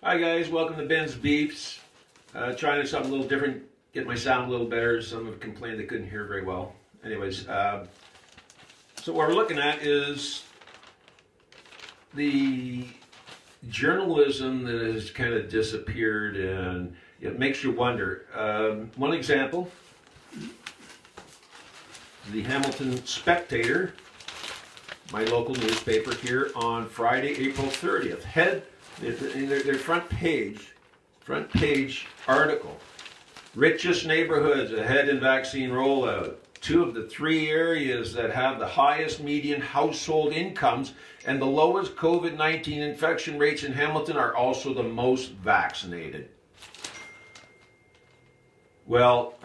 Hi guys, welcome to Ben's Beefs. Trying something a little different, get my sound a little better. Some have complained they couldn't hear very well. Anyways, so what we're looking at is the journalism that has kind of disappeared, and it makes you wonder. One example, the Hamilton Spectator, my local newspaper here, on Friday, April 30th. Their front page article: richest neighborhoods ahead in vaccine rollout. 2 of the 3 areas that have the highest median household incomes and the lowest COVID-19 infection rates in Hamilton are also the most vaccinated. Well,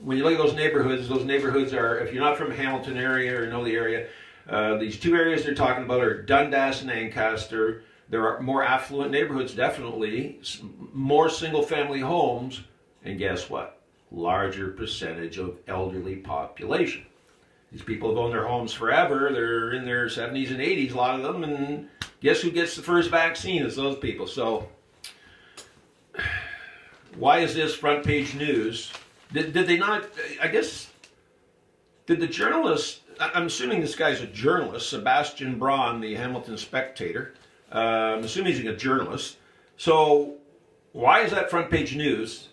when you look at those neighborhoods are, if you're not from Hamilton area or know the area, these 2 areas they're talking about are Dundas and Ancaster. There are more affluent neighborhoods, definitely, more single-family homes, and guess what? Larger percentage of elderly population. These people have owned their homes forever. They're in their 70s and 80s, a lot of them, and guess who gets the first vaccine? It's those people. So, why is this front page news? Did they not, I guess, did the journalist, I'm assuming this guy's a journalist, Sebastian Braun, the Hamilton Spectator. I'm assuming he's a journalist. So why is that front page news?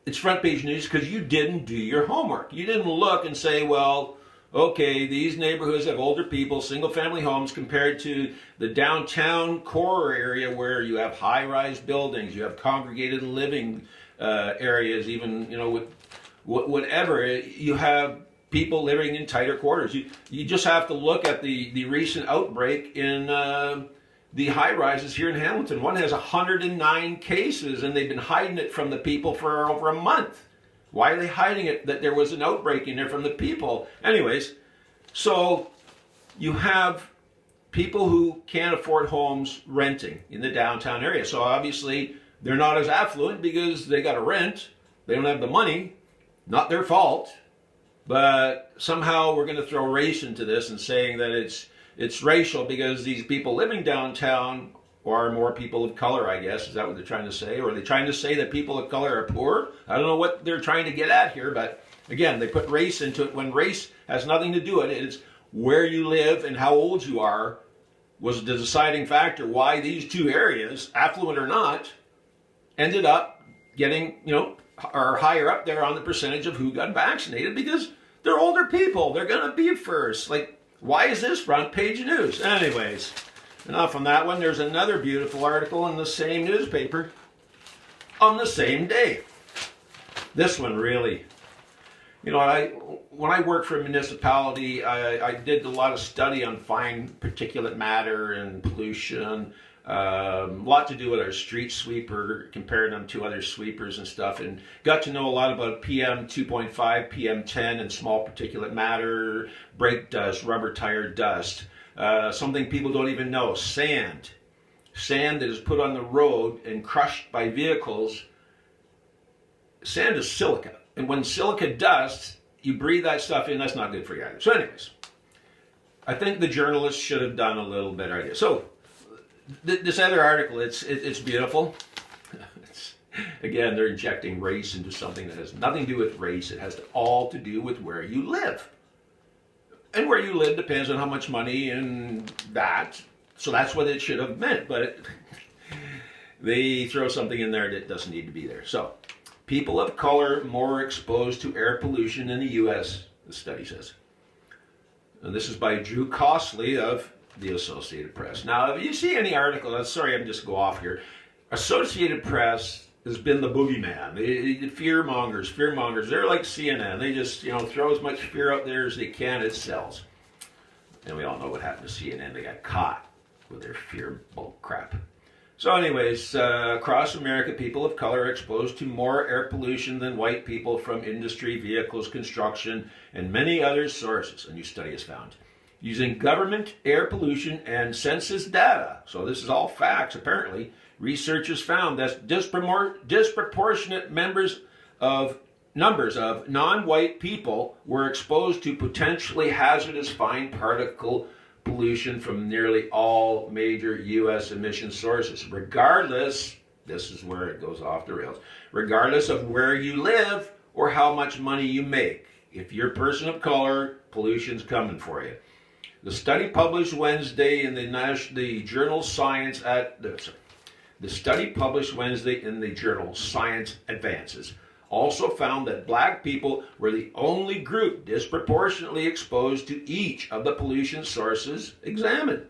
It's front page news because you didn't do your homework. You didn't look and say, well, okay, these neighborhoods have older people, single family homes compared to the downtown core area where you have high-rise buildings, you have congregated living areas, even, with whatever. You have people living in tighter quarters. You just have to look at the recent outbreak in the high-rises here in Hamilton. One has 109 cases, and they've been hiding it from the people for over a month. Why are they hiding it, that there was an outbreak in there from the people? Anyways, so you have people who can't afford homes renting in the downtown area. So obviously, they're not as affluent because they got to rent. They don't have the money. Not their fault. But somehow we're going to throw race into this and saying that it's racial because these people living downtown are more people of color, I guess. Is that what they're trying to say? Or are they trying to say that people of color are poor? I don't know what they're trying to get at here, but again, they put race into it when race has nothing to do with it. It's where you live and how old you are was the deciding factor why these 2 areas, affluent or not, ended up getting, are higher up there on the percentage of who got vaccinated because they're older people. They're going to be first. Like, why is this front page news? Anyways, enough on that one. There's another beautiful article in the same newspaper on the same day. This one really, when I worked for a municipality, I did a lot of study on fine particulate matter and pollution. A lot to do with our street sweeper, comparing them to other sweepers and stuff, and got to know a lot about PM 2.5, PM 10, and small particulate matter, brake dust, rubber tire dust. Something people don't even know: sand that is put on the road and crushed by vehicles. Sand is silica, and when silica dust, you breathe that stuff in. That's not good for you either. So, anyways, I think the journalists should have done a little better idea. So. This other article, it's beautiful. Again, they're injecting race into something that has nothing to do with race. It has all to do with where you live. And where you live depends on how much money and that. So that's what it should have meant. But they throw something in there that doesn't need to be there. So, people of color more exposed to air pollution in the U.S., the study says. And this is by Drew Costley of the Associated Press. Now, if you see any article, sorry, I'm just go off here. Associated Press has been the boogeyman. The fear mongers. They're like CNN. They just, throw as much fear out there as they can. It sells. And we all know what happened to CNN. They got caught with their fear bull crap. So anyways, across America, people of color are exposed to more air pollution than white people from industry, vehicles, construction, and many other sources, a new study has found. Using government air pollution and census data, so this is all facts apparently, researchers found that disproportionate numbers of non-white people were exposed to potentially hazardous fine particle pollution from nearly all major U.S. emission sources, regardless, this is where it goes off the rails, regardless of where you live or how much money you make. If you're a person of color, pollution's coming for you. The study published Wednesday in the journal Science Advances also found that black people were the only group disproportionately exposed to each of the pollution sources examined.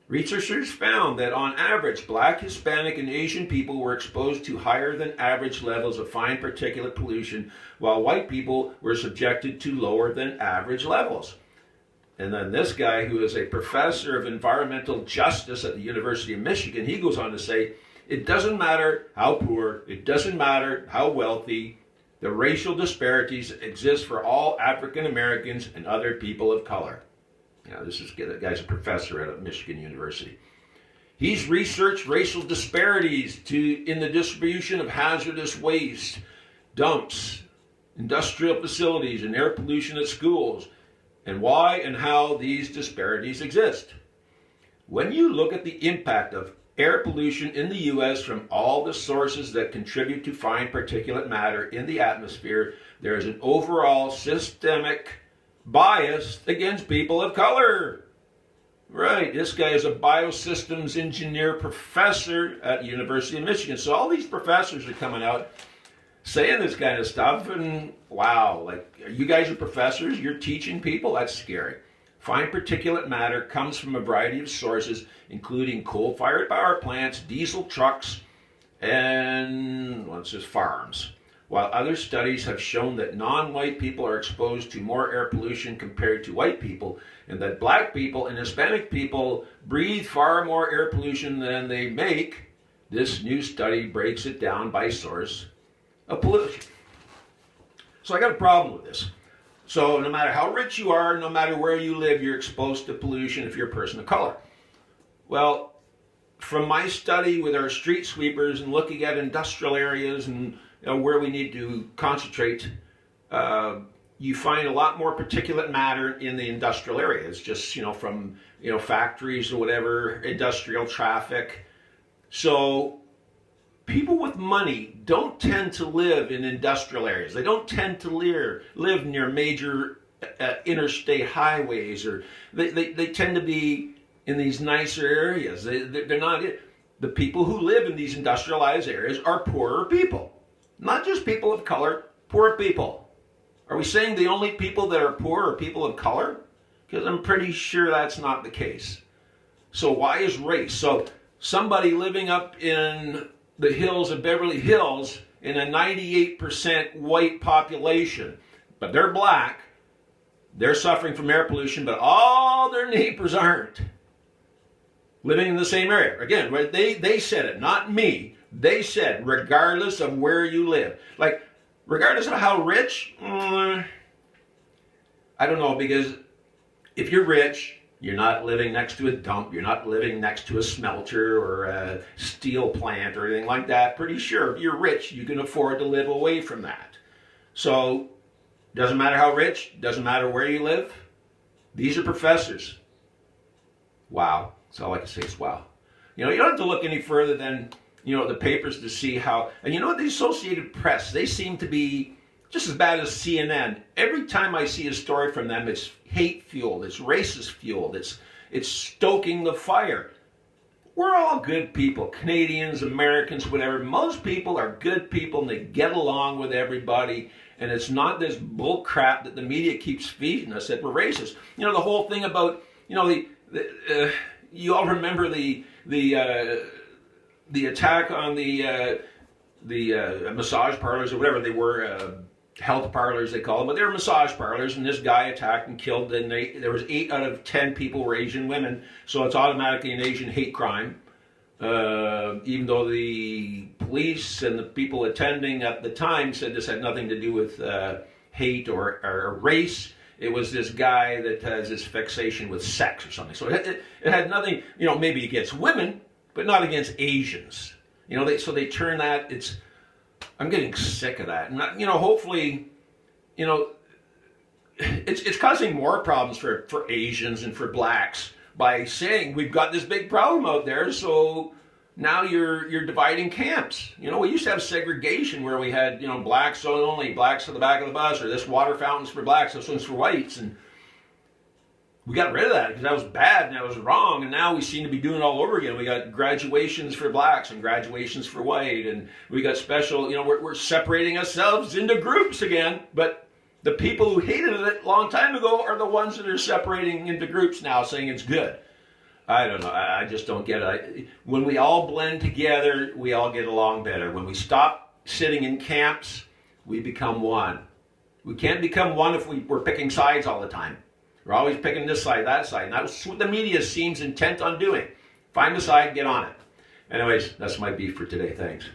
Researchers found that on average, black, Hispanic, and Asian people were exposed to higher than average levels of fine particulate pollution, while white people were subjected to lower than average levels. And then this guy, who is a professor of environmental justice at the University of Michigan, he goes on to say, it doesn't matter how poor, it doesn't matter how wealthy, the racial disparities exist for all African Americans and other people of color. Now, the guy's a professor at Michigan University. He's researched racial disparities in the distribution of hazardous waste, dumps, industrial facilities, and air pollution at schools, and why and how these disparities exist. When you look at the impact of air pollution in the U.S. from all the sources that contribute to fine particulate matter in the atmosphere, there is an overall systemic bias against people of color. Right, this guy is a biosystems engineer professor at University of Michigan. So all these professors are coming out saying this kind of stuff, and wow, like, you guys are professors, you're teaching people? That's scary. Fine particulate matter comes from a variety of sources, including coal-fired power plants, diesel trucks, and, well, it's just farms. While other studies have shown that non-white people are exposed to more air pollution compared to white people, and that black people and Hispanic people breathe far more air pollution than they make, this new study breaks it down by source of pollution. So I got a problem with this. So no matter how rich you are, no matter where you live, you're exposed to pollution if you're a person of color. Well, from my study with our street sweepers and looking at industrial areas and where we need to concentrate, you find a lot more particulate matter in the industrial areas, just from factories or whatever, industrial traffic. So people with money don't tend to live in industrial areas. They don't tend to live near major interstate highways, or they tend to be in these nicer areas. They're not. The people who live in these industrialized areas are poorer people. Not just people of color, poor people. Are we saying the only people that are poor are people of color? Because I'm pretty sure that's not the case. So why is race? So somebody living up in the hills of Beverly Hills in a 98% white population, but they're black, they're suffering from air pollution, but all their neighbors aren't. Living in the same area. Again, right? They said it, not me. They said, regardless of where you live. Like, regardless of how rich, I don't know, because if you're rich, you're not living next to a dump, you're not living next to a smelter or a steel plant or anything like that. Pretty sure if you're rich, you can afford to live away from that. So, doesn't matter how rich, doesn't matter where you live. These are professors. Wow. That's all I can say is wow. You don't have to look any further than the papers to see how, and the Associated Press, they seem to be just as bad as CNN. Every time I see a story from them, it's hate-fueled, it's racist-fueled, it's stoking the fire. We're all good people, Canadians, Americans, whatever. Most people are good people and they get along with everybody, and it's not this bull crap that the media keeps feeding us that we're racist. The whole thing about, you all remember the attack on the massage parlors or whatever they were, health parlors they call them, but they were massage parlors, and this guy attacked and killed, and there was 8 out of 10 people were Asian women, so it's automatically an Asian hate crime, even though the police and the people attending at the time said this had nothing to do with hate or race. It was this guy that has this fixation with sex or something. So it had nothing, maybe against women, but not against Asians. So they turn that. I'm getting sick of that. And hopefully, it's causing more problems for Asians and for blacks. by saying we've got this big problem out there, so now you're dividing camps. You know, we used to have segregation where we had, you know, blacks only, blacks to the back of the bus, or this water fountain's for blacks, this one's for whites, and we got rid of that because that was bad and that was wrong, and now we seem to be doing it all over again. We got graduations for blacks and graduations for white, and we got special, you know, we're separating ourselves into groups again, but the people who hated it a long time ago are the ones that are separating into groups now, saying it's good. I don't know. I just don't get it. When we all blend together, we all get along better. When we stop sitting in camps, we become one. We can't become one if we're picking sides all the time. We're always picking this side, that side. And that's what the media seems intent on doing. Find a side, get on it. Anyways, that's my beef for today. Thanks.